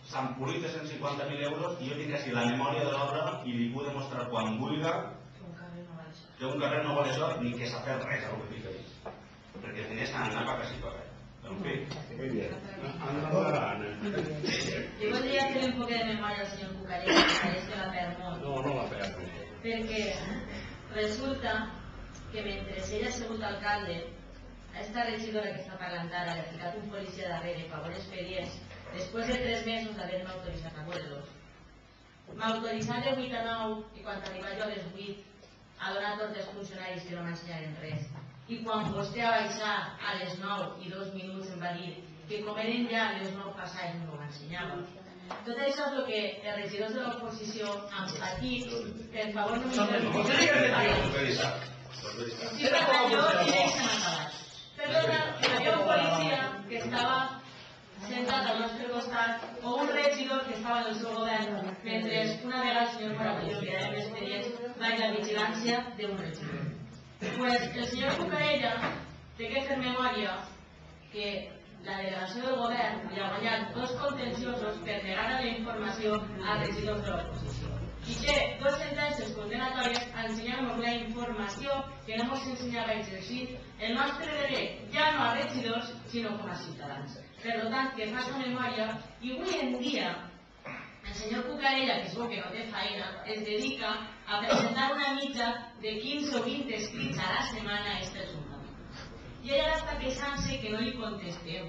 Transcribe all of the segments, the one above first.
s'empolit de 150.000 euros i jo tinc així la memòria de l'obra i li puc demostrar quan vulgui que un carrer no val això ni que s'ha fet res a lo que fica dins. Perquè els diners han anat per si per res. En fi. Muy bien. Yo podría hacer un poco de memoria al señor Cucarella, que parece que la perd. No la perd. Perquè resulta que mentre ella ha sigut alcalde, esta regidora que està parlant ara li ha ficat un policia darrere per favor expedients, després de 3 mesos d'haver-me autoritzat a veure-los. M'ha autoritzat de 8 a 9 i quan arriba jo a les 8 a donar tots els funcionaris que no m'ensenyaren res. I quan vostè va baixar a les 9 i 2 minuts em va dir que com eren ja les 9 passades no m'ensenyava. Tot això és el que els regidors de l'oposició han patit, que en favor no m'interessa. Sí, per tant, jo i deixa'm acabar. Perdona, hi havia un policia que estava sentat al nostre costat o un regidor que estava en el seu govern mentre una vegada el senyor Moratillo, que era l'expedient, va a la vigilància d'un regidor. Pues el senyor Cucarella té que fer memòria que la delegació del govern li ha guanyat 2 contenciosos per negar la informació als regidors de l'oposició. I té 2 sentències condenatòries ensenyant-nos la informació que no ens ensenyava a exercir el nostre dret, ja no a regidors, sinó com a ciutadans. Per tant, que faça memòria, i avui en dia el senyor Cucarella, que es veu que no té feina, es dedica a presentar una mitja de 15 o 20 escrits a la setmana a aquest ajuntament. I ella està queixant-se que no li contestem.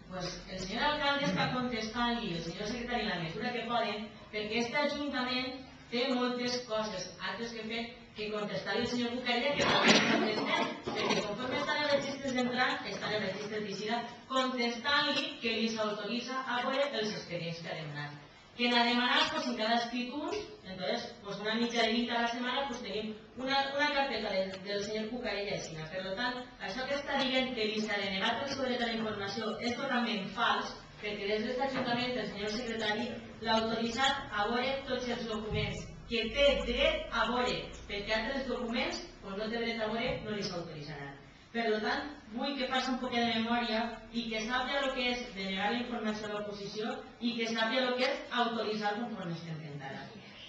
Pues el senyor alcalde està contestant i el senyor secretari en la mesura que poden, perquè aquest ajuntament té moltes coses, altres que fer que contestar-li el senyor Cucarella, que també contestem, perquè conforme estan els registres d'entrant, estan els registres d'eixida, contestant-li que li s'autoritza a veure els expedients que ha demanat. Que n'ha demanat, pues, en cada escrit un, entonces, pues, una mitja de 20 a la setmana, pues, tenim una carpeta del senyor Cucarella aixina. Per tant, això que està dient que li s'ha denegat el seu dret a la informació és totalment fals, perquè des d'aquest ajuntament el senyor secretari l'ha autoritzat a veure tots els documents que té dret a veure, perquè altres documents, quan no té dret a veure, no li s'autoritzaran. Per tant, vull que faci un poc de memòria i que sàpiga el que és denegar la informació a l'oposició i que sàpiga el que és autoritzar conforme estem fent ara.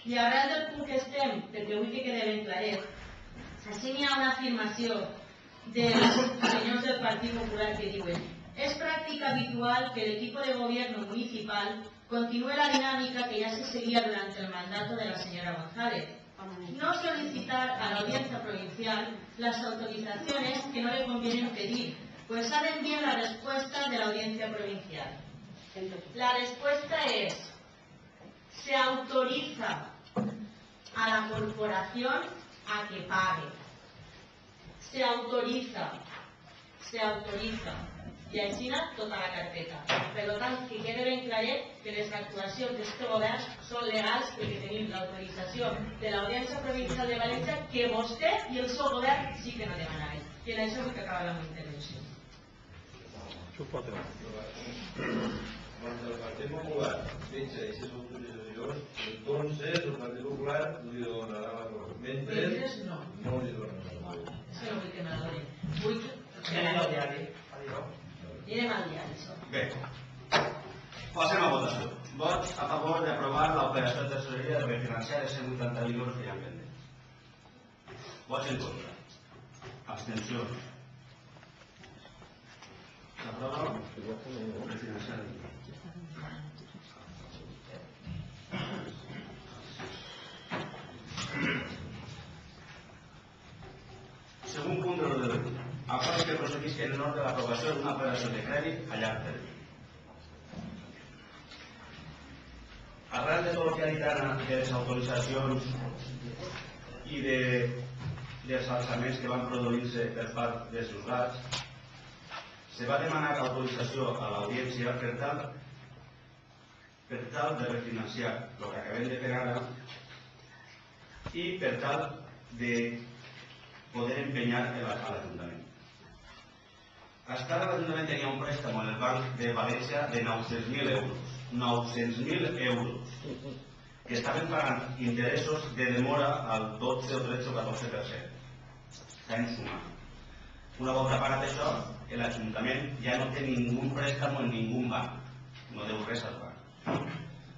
I arran del punt que estem, perquè vull que quede ben claret, així n'hi ha una afirmació dels senyors del Partit Popular que diuen: es práctica habitual que el equipo de gobierno municipal continúe la dinámica que ya se seguía durante el mandato de la señora González. No solicitar a la audiencia provincial las autorizaciones que no le convienen pedir, pues saben bien la respuesta de la audiencia provincial. La respuesta es: se autoriza a la corporación a que pague. Se autoriza. I així tota la carpeta. Per tant, que quede ben claret que les actuacions d'aquest govern són legals i que tenim l'autorització de l'Audiència Provincial de València que vostè i el seu govern sí que no demanaven. I en això vull que acabi la meva intervenció. Quan el Partit Popular fixa aquestes autoritzacions, entonces el Partit Popular li donarà la raó. Mentre no li donarà la raó. És que no vull que me la donin. Vull que... Anem al diari. Anirem al diari, això. Bé, passem a votació. Vots a favor d'aprovar l'operació de tesoreria de refinanciar els 180.000 euros que hi ha pendents. Vots en contra. Abstencions. S'aprova refinanciar el segon punt de l'ordre del dia. Acord que procedisca en l'ordre de l'aprovació d'una operació de crèdit a llarg termini. Arran de tot el que ha dit ara de les autoritzacions i dels alçaments que van produir-se per part dels juzgats, se va demanar autorització a l'audiència per tal de refinanciar el que acabem de fer ara i per tal de poder empenyar a l'Ajuntament. Hasta ara l'Ajuntament tenia un préstamo en el Banc de València de 900.000 euros. 900.000 euros que estaven pagant interessos de demora al 12 o 13 o 14%. Estaven sumant. Una volta pagat això, l'Ajuntament ja no té ningú préstamo en ningú banc. No deu res al banc.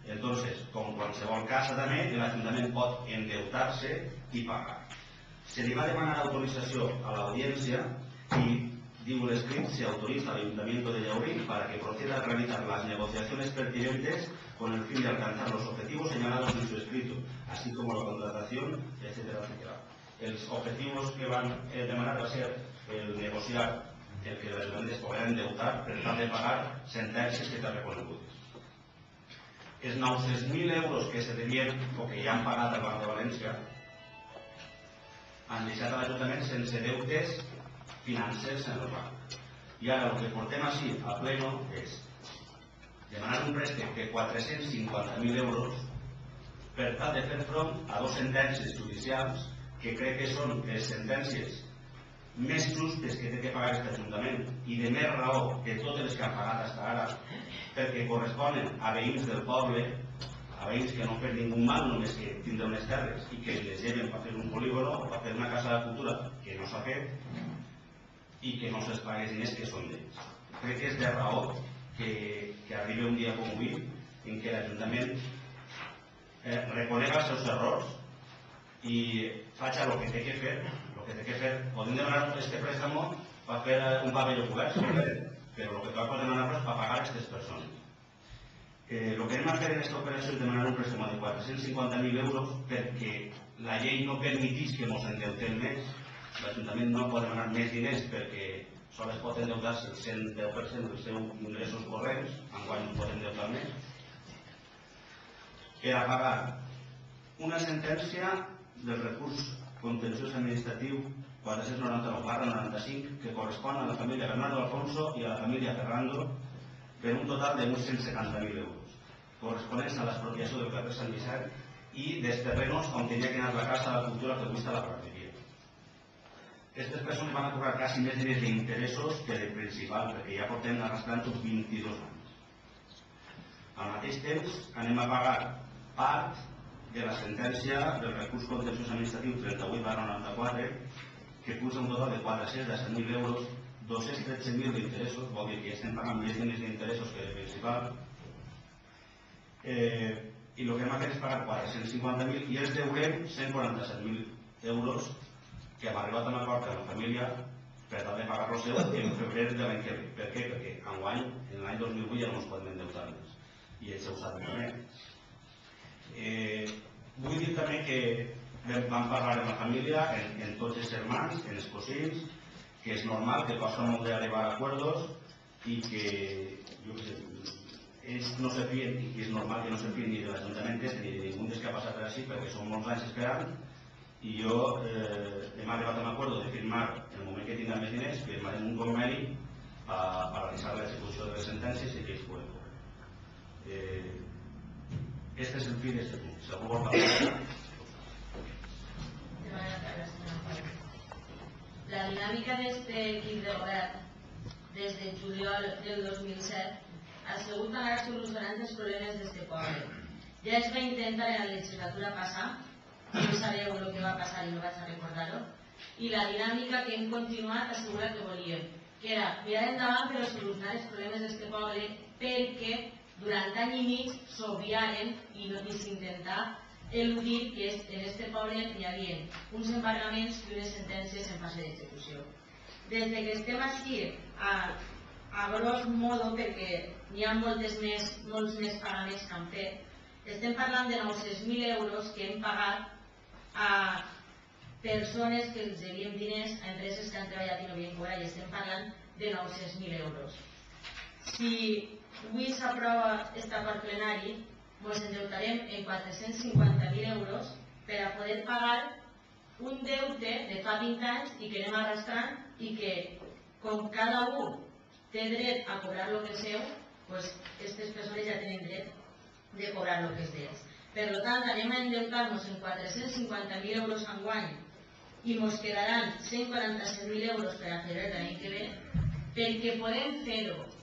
Entonces, com qualsevol casa també, l'Ajuntament pot endeutar-se i pagar. Se li va demanar autorització a l'audiència y digo el escrito, se autoriza al Ayuntamiento de Llaurín para que proceda a realizar las negociaciones pertinentes con el fin de alcanzar los objetivos señalados en su escrito, así como la contratación, etcétera, etcétera. Els objectius que van demanar va ser el negociar el que les vendes podran endeutar per tal de pagar sentències que t'han reconegudes. Els 900.000 euros que se devien o que ja han pagat al Banc de València han deixat a l'Ajuntament sense deutes financers en el banc. I ara el que portem així a pleno és demanar un préstec de 450.000 euros per tal de fer front a dues sentències judicials que crec que són les sentències més justes que té que pagar aquest Ajuntament i de més raó que totes les que han pagat fins ara, perquè corresponen a veïns del poble, a veïns que no han fet ningú mal, només que tindran unes terres i que les lleven per fer un polígono o per fer una casa de cultura que no s'ha fet i que no se'ls pagués diners que són d'ells. Crec que és de raó que arribi un dia com avui en què l'Ajuntament reconega els seus errors i faci el que té que fer. Podem demanar este préstamo per fer un pavelló cobert, però el que cal demanar és per pagar aquestes persones. El que anem a fer en aquesta operació és demanar un préstamo de 450.000 euros perquè la llei no permetís que ens endeutem més. L'Ajuntament no pot demanar més diners perquè sols pot endeutar-se el 110% dels seus ingressos corrents, enguany no pot endeutar més, per a pagar una sentència del recurs contenciós administratiu 499/95 que correspon a la família Bernardo Alfonso i a la família Ferrando per un total de 170.000 euros, corresponents a l'expropiació del carrer Sant Vicent i dels terrenos on tenia que anar la Casa de la Cultura que avui està a la Prateria. Aquestes persones van a cobrar quasi més diners d'interessos que de principal, perquè ja portem arrastrant uns 22 anys. Al mateix temps anem a pagar part de la sentència del recurs contenciós administratiu 38/94 que puja un total de 417.000 euros, 213.000 d'interessos, vol dir que estem pagant més diners d'interessos que de principal, i el que hem fet és pagar 450.000 i els deurem 147.000 euros que hem arribat a un acord amb la família per tal de pagar-los seu en febrer de l'any que ve. Per què? Perquè enguany, en l'any 2008 ja no ens podem endeutar més i ells ho saben també. Vull dir també que vam parlar amb la família, en tots els germans, en els cosins, que és normal, que costa molt d'arribar a acuerdos i que ells no se fien, i que és normal que no se fien ni de l'Ajuntament ni de ningú dels que ha passat per així, perquè són molts anys esperant, i jo hem arribat a un acord de firmar, en el moment que tinguem més diners, firmarem un conveni per realitzar l'execució de les sentències i que ells poden cobrar. Este és el fi d'aquest punt. Si algú vol parlar. La dinàmica d'este equip de govern des de juliol del 2007 ha sigut anar solucionant els problemes d'este poble. Ja es va intentar en la legislatura passada, no sabeu el que va passar i no vaig a recordar-ho, i la dinàmica que hem continuat ha sigut la que volíem, que era mirar endavant per solucionar els problemes d'este poble perquè durant any i mig s'obviaren i no s'intentar eludir que en este poble hi havia uns embargaments i unes sentències en fase d'execució. Des que estem així, a gros modo, perquè n'hi ha molts més pagaments que han fet, estem parlant de 900.000 euros que hem pagat a persones que els devien diners, a empreses que han treballat i no havien cobrat, i estem parlant de 900.000 euros. Si avui s'aprova aquest acord plenari, ens endeutarem en 450.000 euros per a poder pagar un deute de fa 20 anys i que anem arrastrant i que, com cada un té dret a cobrar el que és seu, aquestes persones ja tenen dret de cobrar el que és d'ells. Per tant, anem a endeutar-nos en 450.000 euros enguany i ens quedaran 147.000 euros per a febrer de l'any que ve, perquè podem fer-ho